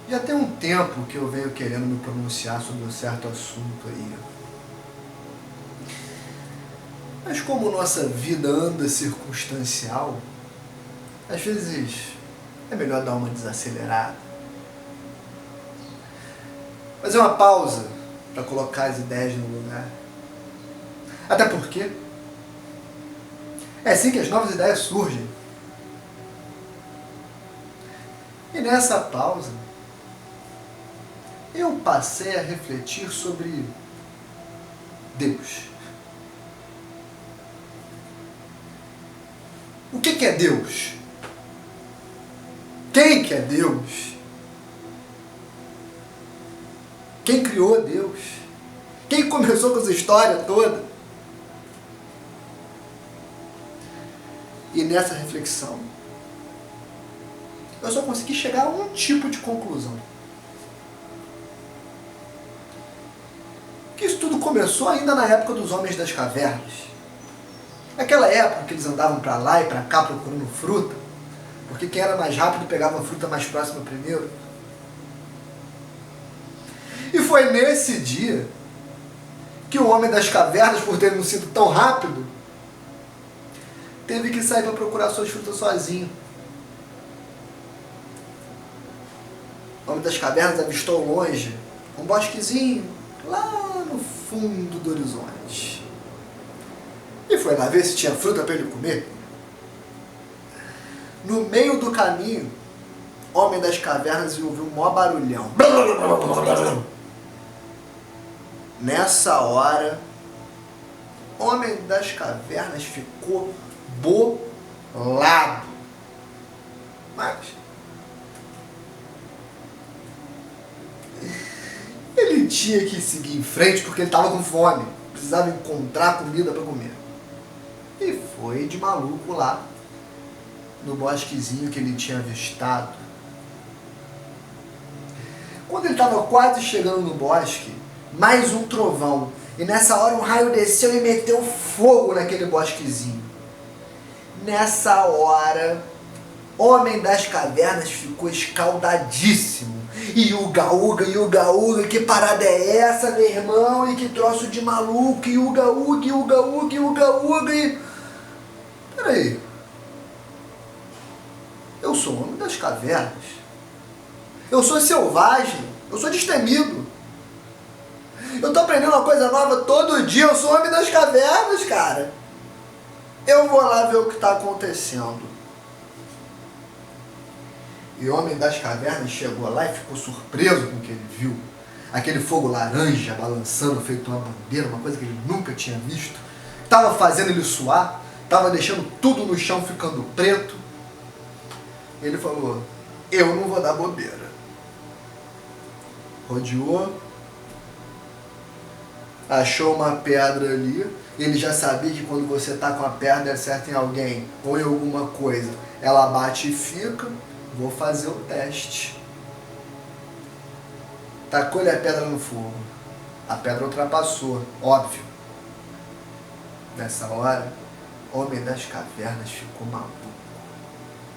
Já tem um tempo que eu venho querendo me pronunciar sobre um certo assunto aí. Mas como nossa vida anda circunstancial, às vezes é melhor dar uma desacelerada. Fazer uma pausa para colocar as ideias no lugar. Até porque é assim que as novas ideias surgem. E nessa pausa, eu passei a refletir sobre Deus. O que é Deus? Quem que é Deus? Quem criou Deus? Quem começou com essa história toda? E nessa reflexão, eu só consegui chegar a um tipo de conclusão. Que isso tudo começou ainda na época dos homens das cavernas. Naquela época que eles andavam para lá e para cá procurando fruta, porque quem era mais rápido pegava a fruta mais próxima primeiro. E foi nesse dia que o homem das cavernas, por ter não sido tão rápido, teve que sair para procurar suas frutas sozinho. O homem das cavernas avistou longe um bosquezinho lá no fundo do horizonte. E foi lá ver se tinha fruta para ele comer. No meio do caminho, o homem das cavernas ouviu um maior barulhão. Nessa hora, o homem das cavernas ficou bolado. Mas ele tinha que seguir em frente porque ele estava com fome. Precisava encontrar comida para comer. E foi de maluco lá, no bosquezinho que ele tinha avistado. Quando ele estava quase chegando no bosque, mais um trovão. E nessa hora um raio desceu e meteu fogo naquele bosquezinho. Nessa hora, o homem das cavernas ficou escaldadíssimo. E uga, uga, que parada é essa, meu irmão? E que troço de maluco, e uga, e... Peraí. Eu sou o homem das cavernas. Eu sou selvagem. Eu sou destemido. Eu tô aprendendo uma coisa nova todo dia. Eu sou o homem das cavernas, cara. Eu vou lá ver o que tá acontecendo. E o homem das cavernas chegou lá e ficou surpreso com o que ele viu. Aquele fogo laranja balançando, feito uma bandeira, uma coisa que ele nunca tinha visto. Tava fazendo ele suar, tava deixando tudo no chão ficando preto. Ele falou, eu não vou dar bobeira. Rodeou, achou uma pedra ali. Ele já sabia que quando você tá com a pedra certa em alguém ou em alguma coisa, ela bate e fica. Vou fazer o teste. Tacou-lhe a pedra no fogo. A pedra ultrapassou, óbvio. Nessa hora, o homem das cavernas ficou maluco.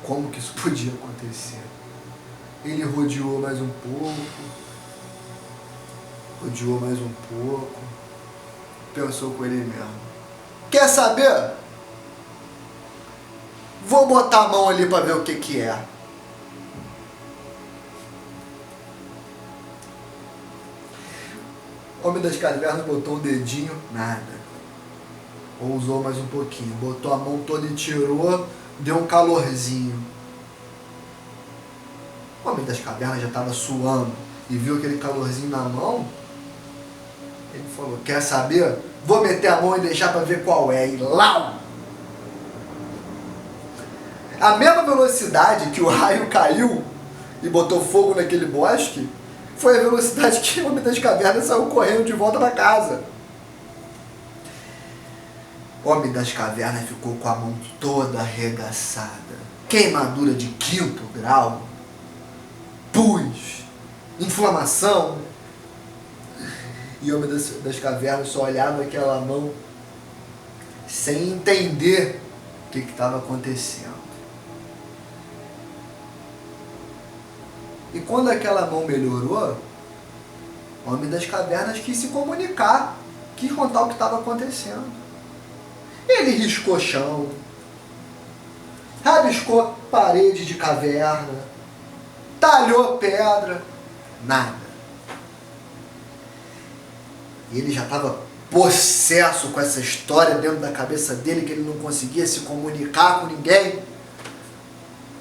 Como que isso podia acontecer? Ele rodeou mais um pouco. Rodeou mais um pouco. Pensou com ele mesmo. Quer saber? Vou botar a mão ali para ver o que é. O homem das cavernas botou o dedinho, nada. Ousou mais um pouquinho. Botou a mão toda e tirou, deu um calorzinho. O homem das cavernas já estava suando e viu aquele calorzinho na mão. Ele falou, quer saber? Vou meter a mão e deixar para ver qual é. E lá! A mesma velocidade que o raio caiu e botou fogo naquele bosque, foi a velocidade que o homem das cavernas saiu correndo de volta para casa. O homem das cavernas ficou com a mão toda arregaçada. Queimadura de 5º grau. Pus. Inflamação. E o homem das cavernas só olhava aquela mão sem entender o que estava acontecendo. E quando aquela mão melhorou, o homem das cavernas quis se comunicar, quis contar o que estava acontecendo. Ele riscou chão, rabiscou parede de caverna, talhou pedra, nada. E ele já estava possesso com essa história dentro da cabeça dele, que ele não conseguia se comunicar com ninguém.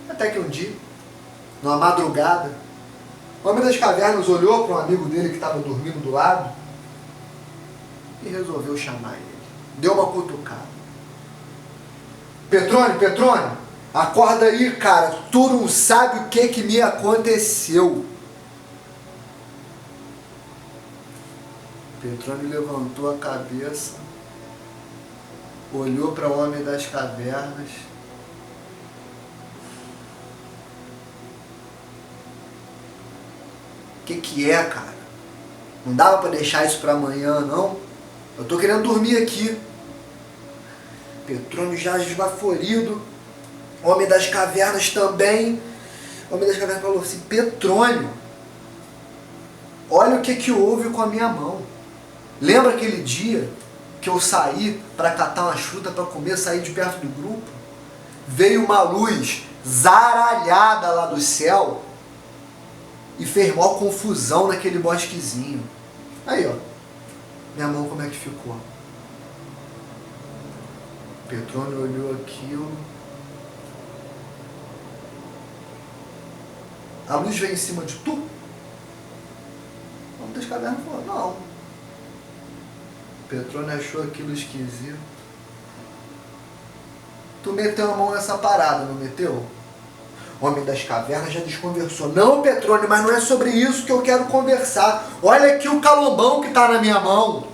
Até que um dia, numa madrugada, o homem das cavernas olhou para um amigo dele que estava dormindo do lado e resolveu chamar ele. Deu uma cutucada. Petrônio, acorda aí, cara. Tu não sabe o que me aconteceu. Petrônio levantou a cabeça, olhou para o homem das cavernas. O que é, cara? Não dava para deixar isso para amanhã, não? Eu tô querendo dormir aqui. Petrônio já esbaforido. Homem das cavernas também. O homem das cavernas falou assim: Petrônio, olha o que houve com a minha mão. Lembra aquele dia que eu saí para catar umas frutas para comer, saí de perto do grupo? Veio uma luz zaralhada lá do céu e fez maior confusão naquele bosquezinho. Aí, ó, minha mão como é que ficou? Petrônio olhou aquilo. A luz veio em cima de tu? O homem das cavernas falou: não. Petrônio achou aquilo esquisito. Tu meteu a mão nessa parada, não meteu? O homem das cavernas já desconversou. Não, Petrônio, mas não é sobre isso que eu quero conversar. Olha aqui o calombão que está na minha mão.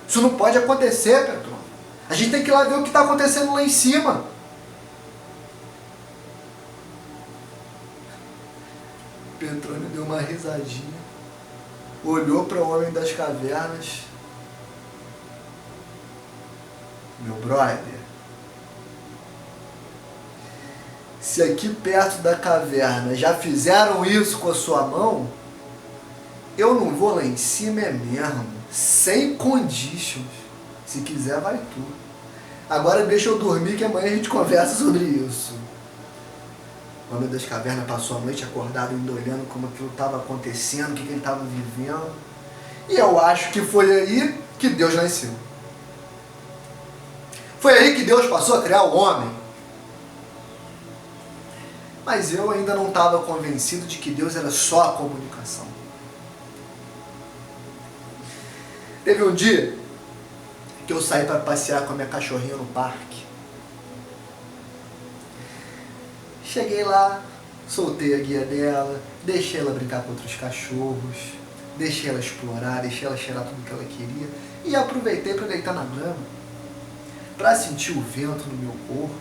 Isso não pode acontecer, Petrônio. A gente tem que ir lá ver o que está acontecendo lá em cima. Petrônio deu uma risadinha, olhou para o homem das cavernas. Meu brother, se aqui perto da caverna já fizeram isso com a sua mão, eu não vou lá em cima mesmo, sem conditions. Se quiser, vai tu. Agora deixa eu dormir que amanhã a gente conversa sobre isso. O homem das cavernas passou a noite acordado, ainda olhando como aquilo estava acontecendo, o que ele estava vivendo. E eu acho que foi aí que Deus nasceu. Foi aí que Deus passou a criar o homem. Mas eu ainda não estava convencido de que Deus era só a comunicação. Teve um dia que eu saí para passear com a minha cachorrinha no parque. Cheguei lá, soltei a guia dela, deixei ela brincar com outros cachorros, deixei ela explorar, deixei ela cheirar tudo que ela queria e aproveitei para deitar na grama, para sentir o vento no meu corpo,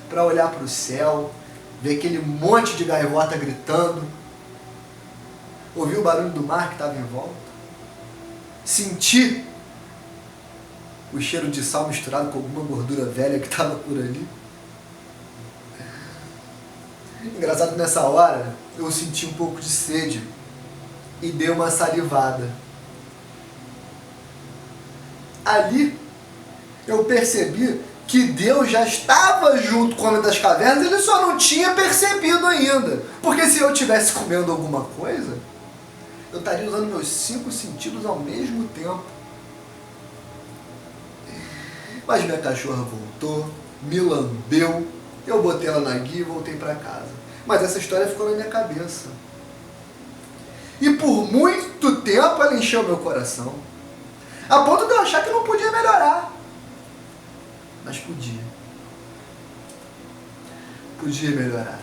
para olhar para o céu, ver aquele monte de gaivota gritando, ouvir o barulho do mar que estava em volta, sentir o cheiro de sal misturado com alguma gordura velha que estava por ali. Engraçado que nessa hora eu senti um pouco de sede e dei uma salivada. Ali eu percebi que Deus já estava junto com o homem das cavernas, ele só não tinha percebido ainda. Porque se eu estivesse comendo alguma coisa, eu estaria usando meus 5 sentidos ao mesmo tempo. Mas minha cachorra voltou, me lambeu, eu botei ela na guia e voltei para casa. Mas essa história ficou na minha cabeça. E por muito tempo ela encheu meu coração. A ponto de eu achar que não podia melhorar. Mas podia. Podia melhorar.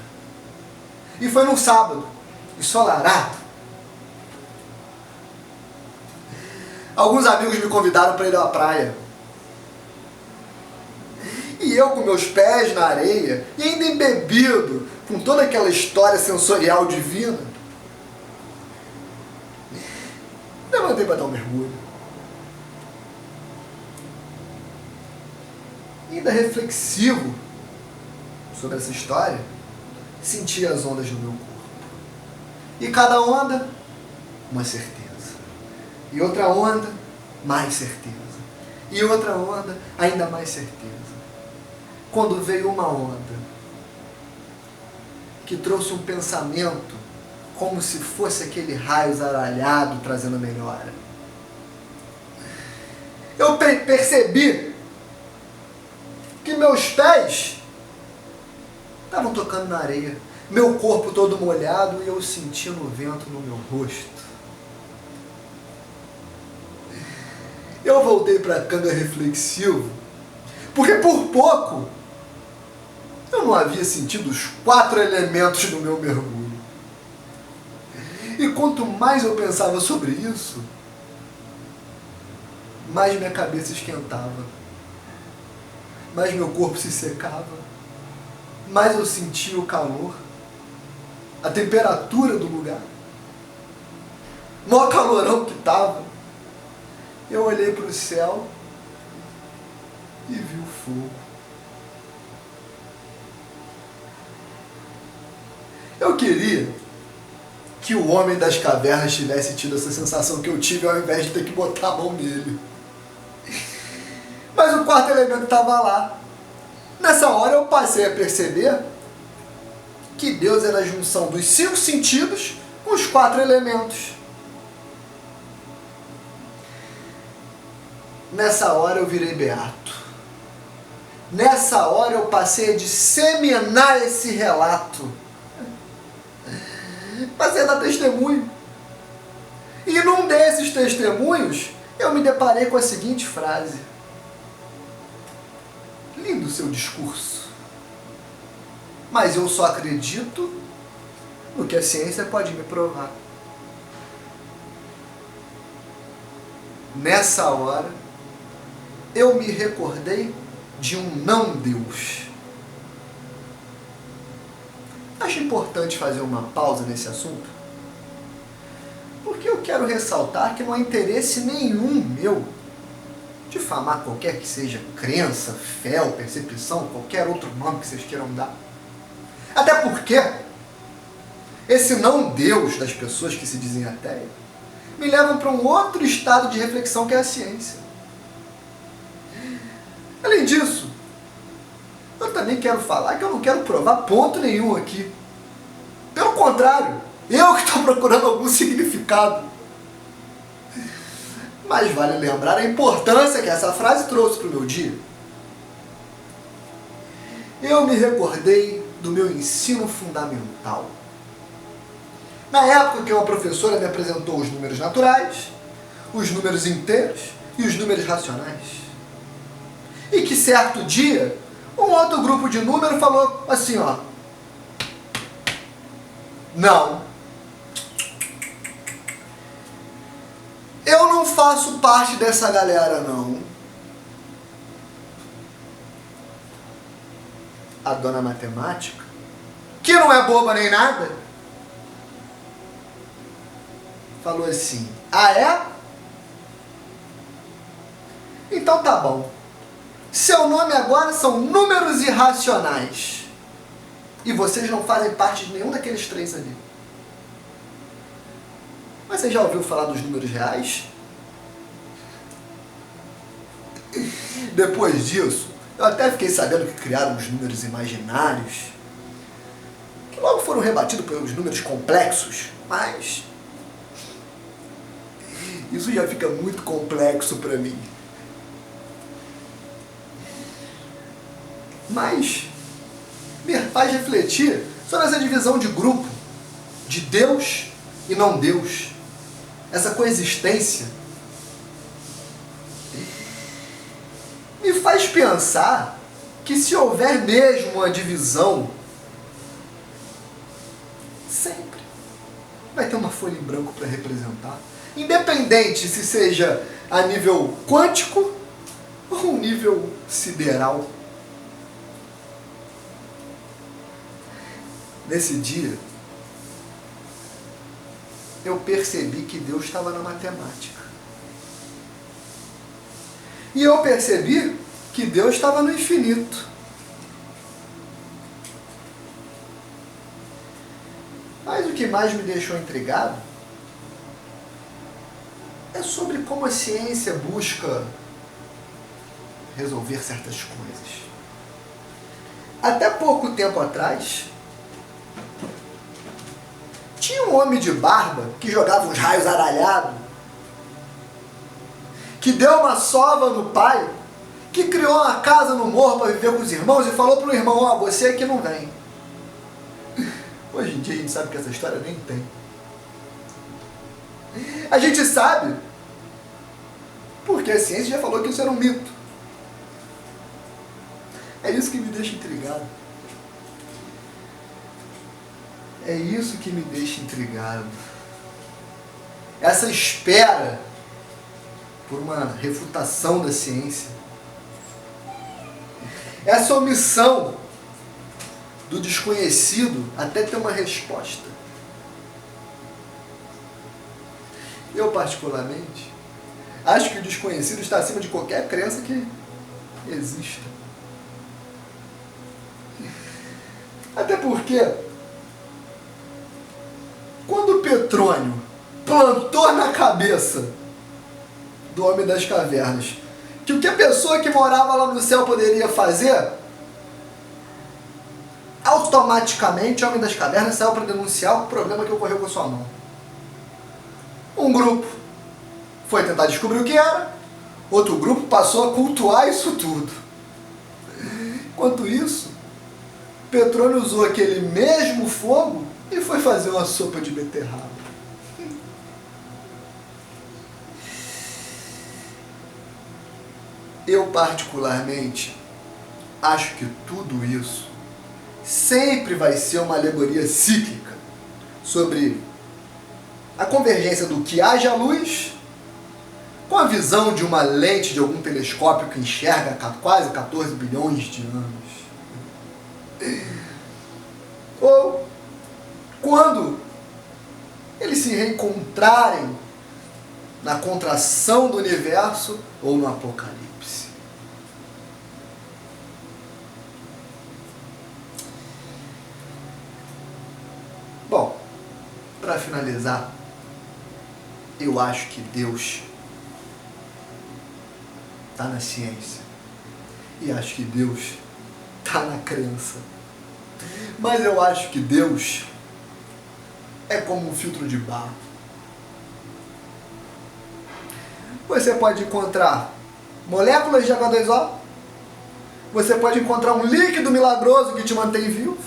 E foi num sábado, ensolarado. Alguns amigos me convidaram para ir à praia. E eu com meus pés na areia, e ainda embebido com toda aquela história sensorial divina, levantei para dar um mergulho. E ainda reflexivo sobre essa história, sentia as ondas no meu corpo. E cada onda, uma certeza. E outra onda, mais certeza. E outra onda, ainda mais certeza. Quando veio uma onda que trouxe um pensamento como se fosse aquele raio zaralhado trazendo melhora. Eu percebi que meus pés estavam tocando na areia, meu corpo todo molhado e eu sentindo o vento no meu rosto. Eu voltei para a canga reflexivo, porque por pouco eu não havia sentido os 4 elementos do meu mergulho. E quanto mais eu pensava sobre isso, mais minha cabeça esquentava, mais meu corpo se secava, mais eu sentia o calor, a temperatura do lugar. Mó calorão que estava. Eu olhei para o céu e vi o fogo. Eu queria que o homem das cavernas tivesse tido essa sensação que eu tive ao invés de ter que botar a mão nele. Mas o 4º elemento estava lá. Nessa hora eu passei a perceber que Deus era a junção dos 5 sentidos com os 4 elementos. Nessa hora eu virei beato. Nessa hora eu passei a disseminar esse relato. Passei a dar testemunho. E num desses testemunhos, eu me deparei com a seguinte frase. Lindo o seu discurso. Mas eu só acredito no que a ciência pode me provar. Nessa hora, eu me recordei de um não Deus. Acho importante fazer uma pausa nesse assunto, porque eu quero ressaltar que não há interesse nenhum meu difamar qualquer que seja crença, fé ou percepção, qualquer outro nome que vocês queiram dar. Até porque esse não Deus das pessoas que se dizem ateias me levam para um outro estado de reflexão que é a ciência. Além disso, eu também quero falar que eu não quero provar ponto nenhum aqui. Pelo contrário, eu que estou procurando algum significado. Mas vale lembrar a importância que essa frase trouxe para o meu dia. Eu me recordei do meu ensino fundamental. Na época que uma professora me apresentou os números naturais, os números inteiros e os números racionais. E que certo dia, um outro grupo de número falou assim, ó. Não. Eu não faço parte dessa galera, não. A dona matemática, que não é boba nem nada, falou assim, ah é? Então tá bom. Seu nome agora são números irracionais. E vocês não fazem parte de nenhum daqueles 3 ali. Mas você já ouviu falar dos números reais? Depois disso, eu até fiquei sabendo que criaram os números imaginários, que logo foram rebatidos pelos números complexos, mas isso já fica muito complexo para mim. Mas me faz refletir sobre essa divisão de grupo, de Deus e não Deus, essa coexistência. Me faz pensar que se houver mesmo uma divisão, sempre vai ter uma folha em branco para representar, independente se seja a nível quântico ou nível sideral. Nesse dia, eu percebi que Deus estava na matemática. E eu percebi que Deus estava no infinito. que mais me deixou intrigado é sobre como a ciência busca resolver certas coisas. Até pouco tempo atrás, tinha um homem de barba que jogava uns raios aralhados, que deu uma sova no pai, que criou uma casa no morro para viver com os irmãos e falou para o irmão, ó, você aqui não vem. Hoje em dia a gente sabe que essa história nem tem. A gente sabe porque a ciência já falou que isso era um mito. É isso que me deixa intrigado. É isso que me deixa intrigado. Essa espera por uma refutação da ciência. Essa omissão do desconhecido até ter uma resposta. Eu, particularmente, acho que o desconhecido está acima de qualquer crença que exista. Até porque, quando Petrônio plantou na cabeça do Homem das Cavernas que o que a pessoa que morava lá no céu poderia fazer, automaticamente o Homem das Cavernas saiu para denunciar o problema que ocorreu com a sua mão. Um grupo foi tentar descobrir o que era, outro grupo passou a cultuar isso tudo. Enquanto isso, Petrônio usou aquele mesmo fogo e foi fazer uma sopa de beterraba. Eu, particularmente, acho que tudo isso sempre vai ser uma alegoria cíclica sobre a convergência do que haja luz com a visão de uma lente de algum telescópio que enxerga quase 14 bilhões de anos. Ou quando eles se reencontrarem na contração do universo ou no apocalipse. Bom, para finalizar, eu acho que Deus está na ciência e acho que Deus está na crença. Mas eu acho que Deus é como um filtro de barro. Você pode encontrar moléculas de H2O, você pode encontrar um líquido milagroso que te mantém vivo,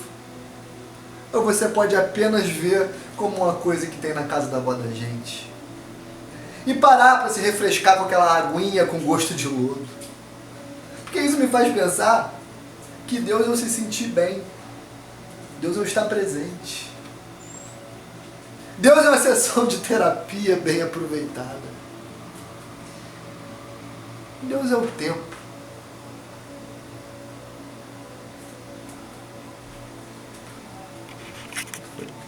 ou você pode apenas ver como uma coisa que tem na casa da avó da gente e parar para se refrescar com aquela aguinha com gosto de lodo. Porque isso me faz pensar que Deus é o se sentir bem, Deus é o estar presente, Deus é uma sessão de terapia bem aproveitada, Deus é o tempo.